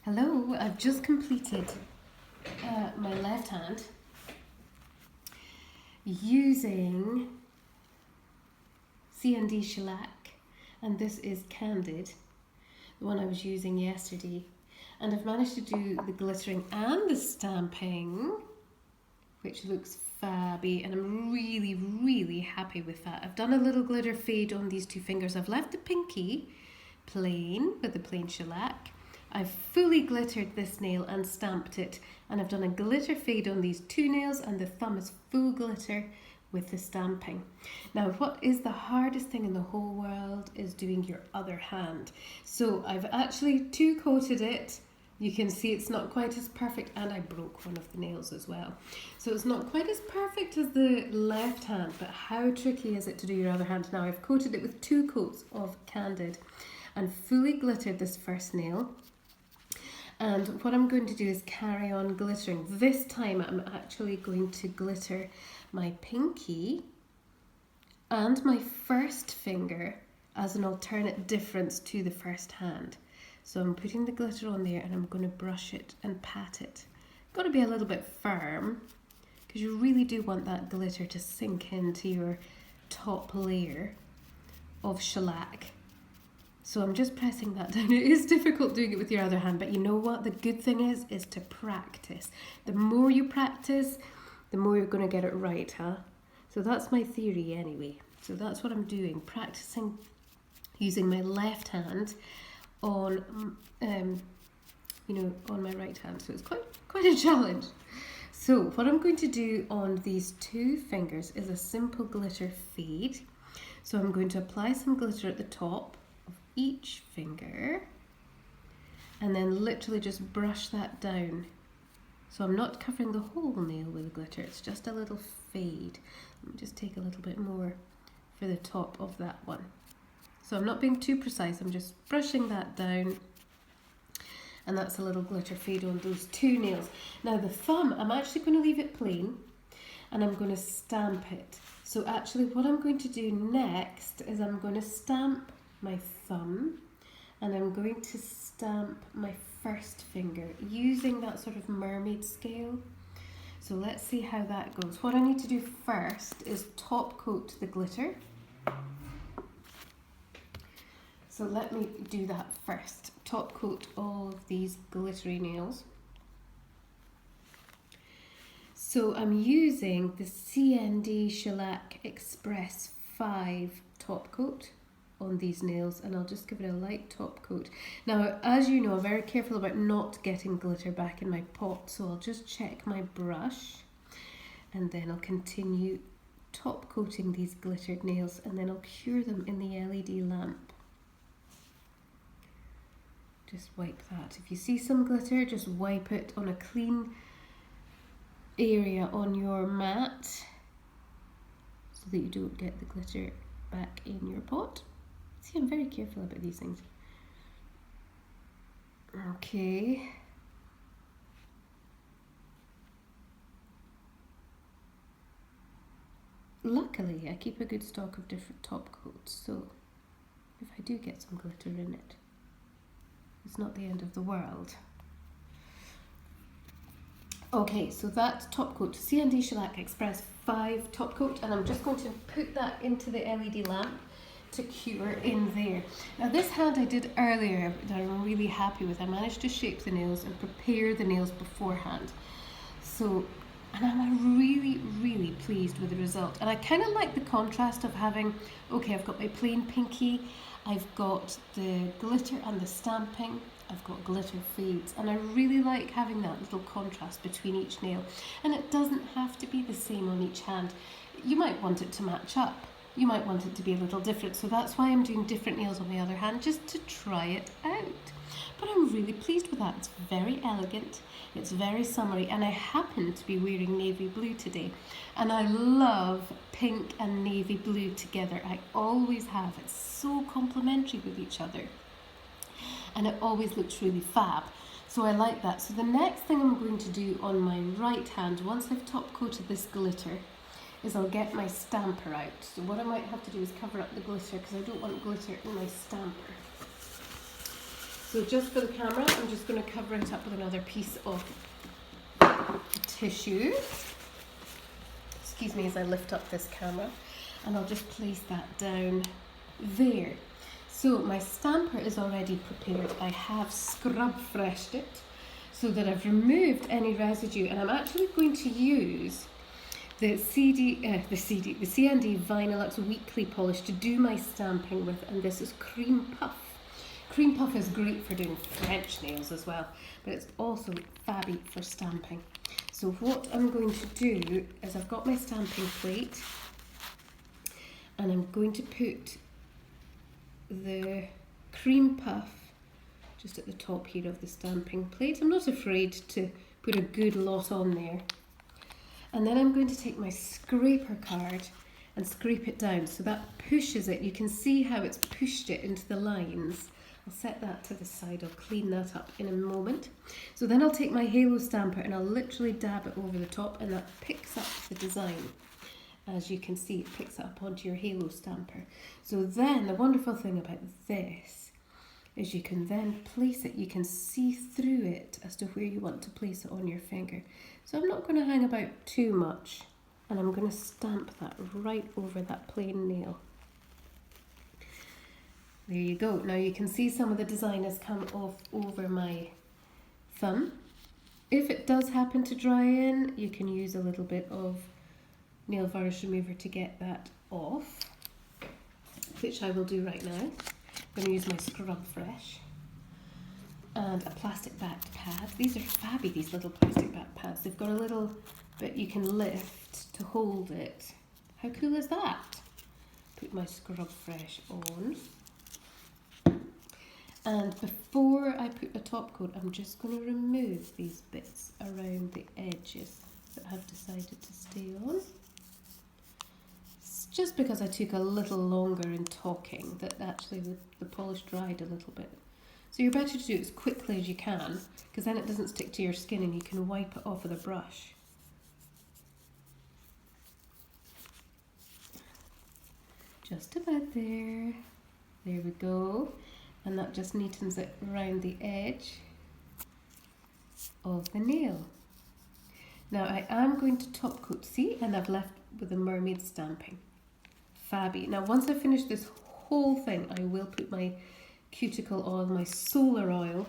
Hello, I've just completed my left hand using C&D shellac, and this is Candid, the one I was using yesterday, and I've managed to do the glittering and the stamping, which looks fabby, and I'm really happy with that. I've done a little glitter fade on these two fingers. I've left the pinky plain with the plain shellac. I've fully glittered this nail and stamped it, and I've done a glitter fade on these two nails, and the thumb is full glitter with the stamping. Now, what is the hardest thing in the whole world is doing your other hand. So I've actually two-coated it. You can see it's not quite as perfect, and I broke one of the nails as well. So it's not quite as perfect as the left hand, but how tricky is it to do your other hand? Now I've coated it with 2 coats of Candid and fully glittered this first nail. And what I'm going to do is carry on glittering. This time I'm actually going to glitter my pinky and my first finger as an alternate difference to the first hand. So I'm putting the glitter on there, and I'm going to brush it and pat it. Got to be a little bit firm, because you really do want that glitter to sink into your top layer of shellac. So I'm just pressing that down. It is difficult doing it with your other hand, but you know what? The good thing is to practice. The more you practice, the more you're going to get it right, huh? So that's my theory anyway. So that's what I'm doing, practicing using my left hand on, on my right hand. So it's quite a challenge. So what I'm going to do on these 2 fingers is a simple glitter fade. So I'm going to apply some glitter at the top of each finger, and then literally just brush that down. So I'm not covering the whole nail with glitter, it's just a little fade. Let me just take a little bit more for the top of that one. So I'm not being too precise, I'm just brushing that down, and that's a little glitter fade on those 2 nails. Now the thumb, I'm actually going to leave it plain, and I'm going to stamp it. So actually what I'm going to do next is I'm going to stamp my thumb, and I'm going to stamp my first finger using that sort of mermaid scale. So let's see how that goes. What I need to do first is top coat the glitter. So let me do that first. Top coat all of these glittery nails. So I'm using the C&D Shellac Express 5 top coat on these nails, and I'll just give it a light top coat. Now, as you know, I'm very careful about not getting glitter back in my pot, so I'll just check my brush, and then I'll continue top coating these glittered nails, and then I'll cure them in the LED lamp. Just wipe that. If you see some glitter, just wipe it on a clean area on your mat so that you don't get the glitter back in your pot. See, I'm very careful about these things. Okay. Luckily, I keep a good stock of different top coats, so if I do get some glitter in it, it's not the end of the world. Okay, so that's top coat, C&D Shellac Express 5 top coat, and I'm just going to put that into the LED lamp to cure in there. Now this hand I did earlier that I'm really happy with. I managed to shape the nails and prepare the nails beforehand. So, and I'm really pleased with the result. And I kind of like the contrast of having, okay, I've got my plain pinky, I've got the glitter and the stamping, I've got glitter fades, and I really like having that little contrast between each nail. And it doesn't have to be the same on each hand. You might want it to match up. You might want it to be a little different, so that's why I'm doing different nails on the other hand, just to try it out. But I'm really pleased with that. It's very elegant, it's very summery, and I happen to be wearing navy blue today. And I love pink and navy blue together. I always have. It's so complementary with each other. And it always looks really fab. So I like that. So the next thing I'm going to do on my right hand, once I've top coated this glitter, is I'll get my stamper out. So what I might have to do is cover up the glitter, because I don't want glitter in my stamper. So just for the camera, I'm just going to cover it up with another piece of tissue. Excuse me as I lift up this camera, and I'll just place that down there. So my stamper is already prepared. I have scrub freshed it so that I've removed any residue, and I'm actually going to use the CND Vinylux Weekly Polish to do my stamping with, and this is Cream Puff. Cream Puff is great for doing French nails as well, but it's also fabby for stamping. So what I'm going to do is I've got my stamping plate, and I'm going to put the Cream Puff just at the top here of the stamping plate. I'm not afraid to put a good lot on there. And then I'm going to take my scraper card and scrape it down so that pushes it. You can see how it's pushed it into the lines. I'll set that to the side. I'll clean that up in a moment. So then I'll take my halo stamper and I'll literally dab it over the top, and that picks up the design. As you can see, it picks it up onto your halo stamper. So then the wonderful thing about this is you can then place it. You can see through it as to where you want to place it on your finger. So I'm not going to hang about too much, and I'm going to stamp that right over that plain nail. There you go. Now you can see some of the design has come off over my thumb. If it does happen to dry in, you can use a little bit of nail varnish remover to get that off, which I will do right now. I'm going to use my Scrub Fresh and a plastic backed pad. These are fabby, these little plastic backed pads. They've got a little bit you can lift to hold it. How cool is that? Put my Scrub Fresh on. And before I put the top coat, I'm just going to remove these bits around the edges that have decided to stay on. It's just because I took a little longer in talking that actually the polish dried a little bit. So you're better to do it as quickly as you can, because then it doesn't stick to your skin and you can wipe it off with a brush. Just about there. There we go. And that just neatens it around the edge of the nail. Now I am going to top coat, see, and I've left with the mermaid stamping. Fabby. Now once I finish this whole thing, I will put my cuticle oil, my solar oil,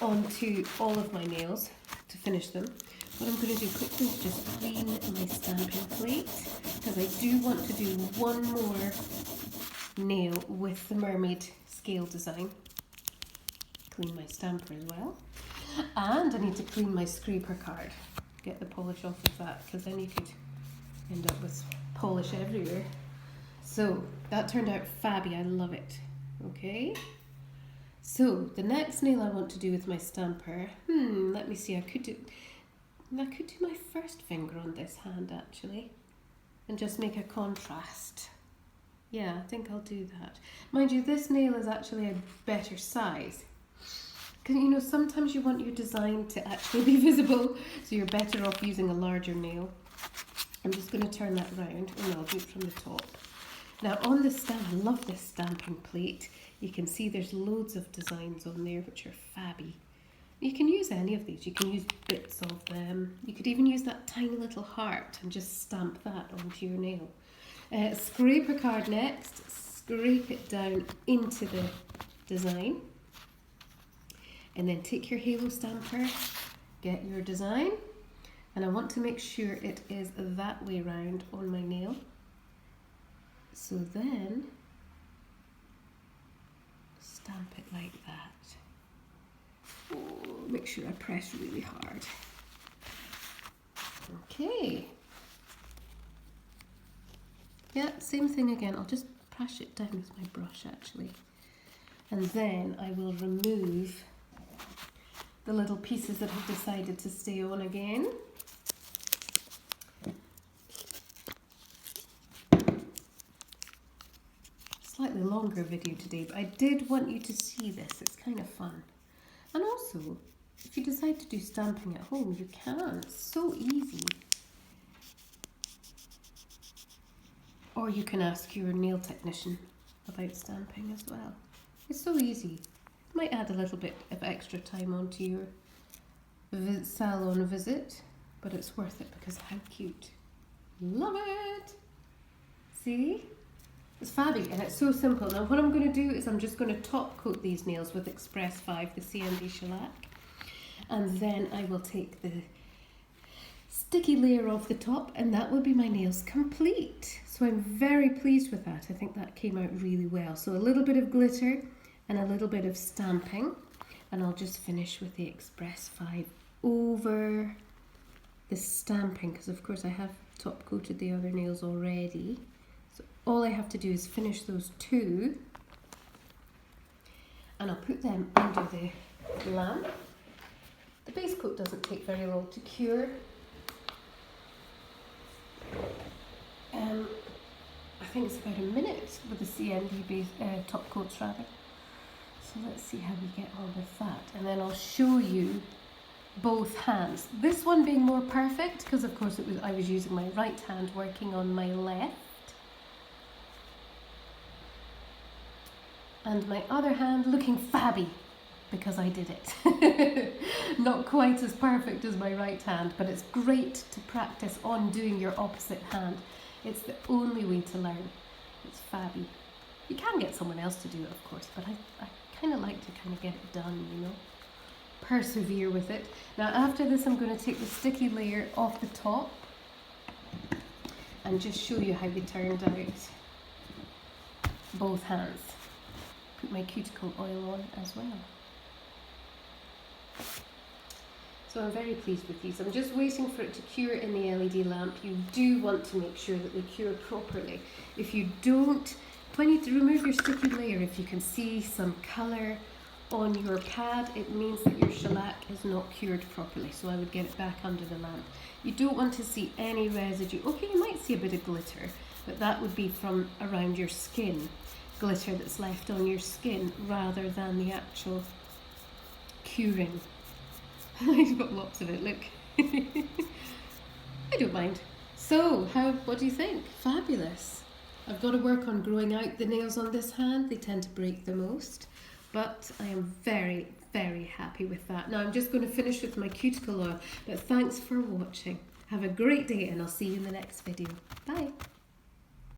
onto all of my nails to finish them. What I'm going to do quickly is just clean my stamping plate, because I do want to do one more nail with the mermaid scale design. Clean my stamper as well, and I need to clean my scraper card, get the polish off of that, because then you could end up with polish everywhere. So that turned out fabby, I love it. Okay, so the next nail I want to do with my stamper, let me see, I could do my first finger on this hand actually and just make a contrast. Yeah, I think I'll do that. Mind you, this nail is actually a better size. Because, you know, sometimes you want your design to actually be visible, so you're better off using a larger nail. I'm just going to turn that round, and I'll do it from the top. Now, on the stamp, I love this stamping plate. You can see there's loads of designs on there, which are fabby. You can use any of these. You can use bits of them. You could even use that tiny little heart and just stamp that onto your nail. Scraper card next, scrape it down into the design, and then take your halo stamper, get your design, and I want to make sure it is that way round on my nail. So then stamp it like that. Oh, make sure I press really hard. Okay. Yeah, same thing again. I'll just brush it down with my brush actually. And then I will remove the little pieces that have decided to stay on again. Slightly longer video today, but I did want you to see this. It's kind of fun. And also, if you decide to do stamping at home, you can. It's so easy. Or you can ask your nail technician about stamping as well. It's so easy. Might add a little bit of extra time onto your salon visit, but it's worth it because how cute. Love it! See? It's fabby and it's so simple. Now what I'm going to do is I'm just going to top coat these nails with Express 5, the CND shellac, and then I will take the sticky layer off the top and that will be my nails complete. So I'm very pleased with that. I think that came out really well. So a little bit of glitter and a little bit of stamping, and I'll just finish with the Express 5 over the stamping because of course I have top coated the other nails already. So all I have to do is finish those two and I'll put them under the lamp. The base coat doesn't take very long to cure. I think it's about a minute with the CND base, top coats rather. So let's see how we get on with that, and then I'll show you both hands. This one being more perfect because of course I was using my right hand working on my left, and my other hand looking fabby because I did it. Not quite as perfect as my right hand, but it's great to practice on doing your opposite hand. It's the only way to learn. It's fabby. You can get someone else to do it of course, but I kind of like to kind of get it done, you know. Persevere with it. Now after this I'm going to take the sticky layer off the top and just show you how they turned out. Both hands. Put my cuticle oil on as well. So I'm very pleased with these. I'm just waiting for it to cure in the LED lamp. You do want to make sure that they cure properly. If you don't, when you remove your sticky layer, if you can see some colour on your pad, it means that your shellac is not cured properly. So I would get it back under the lamp. You don't want to see any residue. Okay, you might see a bit of glitter, but that would be from around your skin. Glitter that's left on your skin rather than the actual curing. I've got lots of it, look. I don't mind. So, what do you think? Fabulous. I've got to work on growing out the nails on this hand. They tend to break the most, but I am very, very happy with that. Now I'm just going to finish with my cuticle oil, but thanks for watching. Have a great day and I'll see you in the next video. Bye.